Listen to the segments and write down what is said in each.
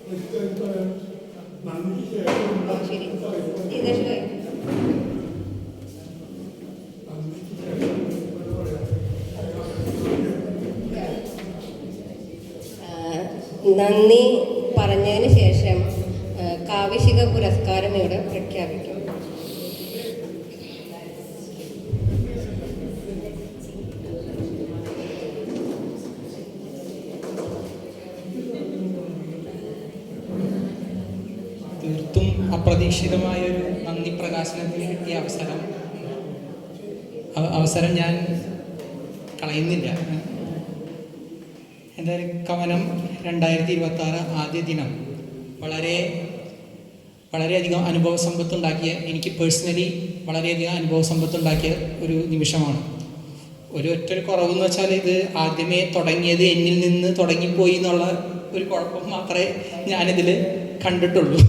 നന്ദി പറഞ്ഞതിന് ശേഷം കാവ്യശിഖ പുരസ്കാരം ഇവിടെ പ്രഖ്യാപിക്കും. തീർത്തും അപ്രതീക്ഷിതമായൊരു നന്ദി പ്രകാശനത്തിന് കിട്ടിയ അവസരം ഞാൻ കളയുന്നില്ല. എന്തായാലും കവനം 2026 ആദ്യ ദിനം വളരെയധികം അനുഭവ സമ്പത്തുണ്ടാക്കിയ, എനിക്ക് പേഴ്സണലി വളരെയധികം അനുഭവ സമ്പത്തുണ്ടാക്കിയ ഒരു നിമിഷമാണ്. ഒറ്റൊരു കുറവെന്ന് വെച്ചാൽ ഇത് ആദ്യമേ തുടങ്ങിയത് എന്നിൽ നിന്ന് തുടങ്ങിപ്പോയി എന്നുള്ള ഒരു കുഴപ്പം മാത്രമേ ഞാനിതിൽ കണ്ടിട്ടുള്ളൂ.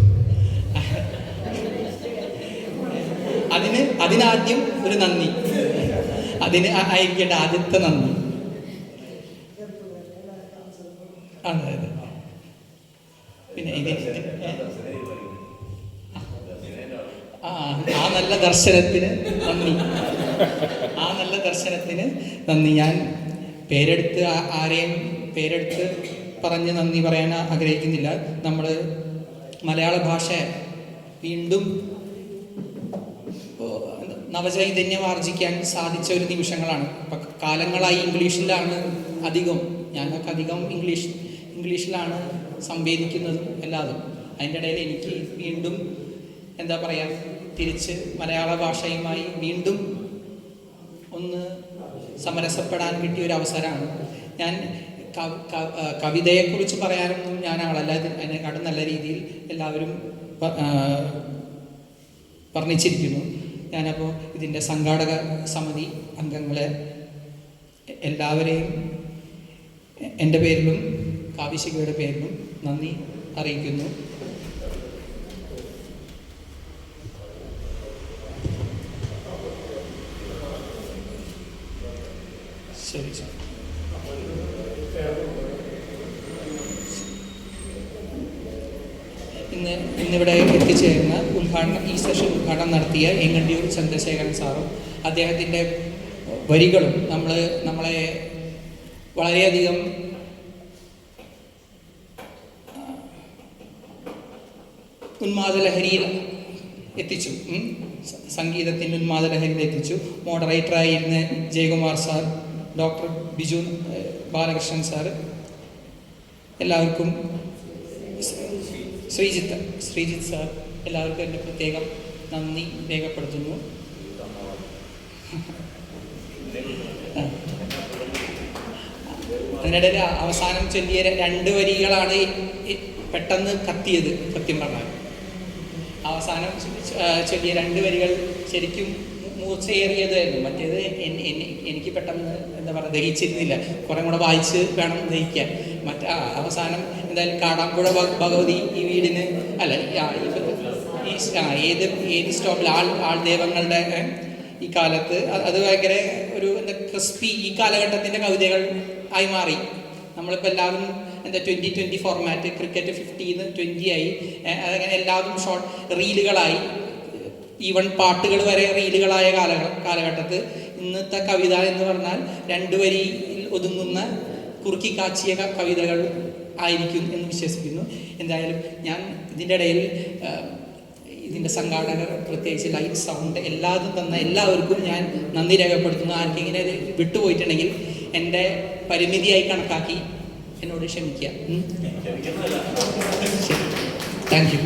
അതിനാദ്യം ഒരു നന്ദി, അതിന് അയക്കേണ്ട ആദ്യത്തെ നന്ദി. അതെ. പിന്നെ ആ നല്ല ദർശനത്തിന് നന്ദി. ഞാൻ ആരെയും പേരെടുത്ത് പറഞ്ഞ് നന്ദി പറയാൻ ആഗ്രഹിക്കുന്നില്ല. നമ്മൾ മലയാള ഭാഷ വീണ്ടും നവചൈതന്യം ആർജിക്കാൻ സാധിച്ച ഒരു നിമിഷങ്ങളാണ്. ഇപ്പം കാലങ്ങളായി ഇംഗ്ലീഷിലാണ് ഞാനൊക്കെ അധികം ഇംഗ്ലീഷിലാണ് സംവേദിക്കുന്നതും എല്ലാതും. അതിൻ്റെ ഇടയിൽ എനിക്ക് വീണ്ടും തിരിച്ച് മലയാള ഭാഷയുമായി വീണ്ടും ഒന്ന് സമരസപ്പെടാൻ കിട്ടിയ ഒരു അവസരമാണ്. ഞാൻ കവിതയെക്കുറിച്ച് പറയാനൊന്നും ഞാൻ ആളല്ല. അതിനെക്കാട്ടും നല്ല രീതിയിൽ എല്ലാവരും വർണ്ണിച്ചിരിക്കുന്നു. ഞാനപ്പോൾ ഇതിൻ്റെ സംഘാടക സമിതി അംഗങ്ങളെ എല്ലാവരെയും എൻ്റെ പേരിലും കാവ്യശിഖയുടെ പേരിലും നന്ദി അറിയിക്കുന്നു. ശരി സാർ. ഇന്നിവിടെ എത്തിച്ചേർന്ന ഈ സെഷൻ ഉദ്ഘാടനം നടത്തിയ എങ്ങണ്ടിയൂർ ചന്ദ്രശേഖരൻ സാറും അദ്ദേഹത്തിൻ്റെ വരികളും നമ്മളെ വളരെയധികം ഉന്മാദലഹരിയിൽ എത്തിച്ചു. സംഗീതത്തിൻ്റെ ഉന്മാദലഹരിയിൽ എത്തിച്ചു. മോഡറേറ്ററായിരുന്ന Jayakumar sir, doctor Biju Balakrishnan sir, എല്ലാവർക്കും, ശ്രീജിത്ത് സാർ, എല്ലാവർക്കും എൻ്റെ പ്രത്യേകം നന്ദി രേഖപ്പെടുത്തുന്നു. അതിനിടയിൽ അവസാനം ചൊല്ലിയ 2 വരികളാണ് പെട്ടെന്ന് കത്തിയത്. സത്യം പറഞ്ഞാൽ അവസാനം ചൊല്ലിയ 2 വരികൾ ശരിക്കും മൂർച്ചയേറിയതായിരുന്നു. മറ്റേത് എനിക്ക് പെട്ടെന്ന് ദഹിച്ചിരുന്നില്ല. കുറേ കൂടെ വായിച്ച് വേണം ദഹിക്കാൻ. അവസാനം എന്തായാലും കാടാമ്പുഴ ഭഗവതി ഈ വീടിന് അല്ല ഏത് സ്റ്റോപ്പിൽ ആൾദൈവങ്ങളുടെ ഈ കാലത്ത് അത് ഭയങ്കര ഒരു ക്രിസ്പി ഈ കാലഘട്ടത്തിൻ്റെ കവിതകൾ ആയി മാറി. നമ്മളിപ്പോൾ എല്ലാവരും 2020 ഫോർമാറ്റ്, ക്രിക്കറ്റ് 50 20 ആയി. അതങ്ങനെ എല്ലാവരും ഷോർട്ട് റീലുകളായി. ഈവൻ പാട്ടുകൾ വരെ റീലുകളായ കാലഘട്ടത്ത് ഇന്നത്തെ കവിത എന്ന് പറഞ്ഞാൽ 2 വരിയിൽ ഒതുങ്ങുന്ന കുറുക്കി കാച്ചിയ കവിതകൾ ആയിരിക്കും എന്ന് വിശ്വസിക്കുന്നു. എന്തായാലും ഞാൻ ഇതിൻ്റെ ഇടയിൽ ഇതിൻ്റെ സംഘാടകർ, പ്രത്യേകിച്ച് ലൈറ്റ്, സൗണ്ട് എല്ലാതും തന്ന എല്ലാവർക്കും ഞാൻ നന്ദി രേഖപ്പെടുത്തുന്നു. ആർക്കെങ്കിലും ഇത് വിട്ടുപോയിട്ടുണ്ടെങ്കിൽ എൻ്റെ പരിമിതിയായി കണക്കാക്കി എന്നോട് ക്ഷമിക്കുക. Thank you.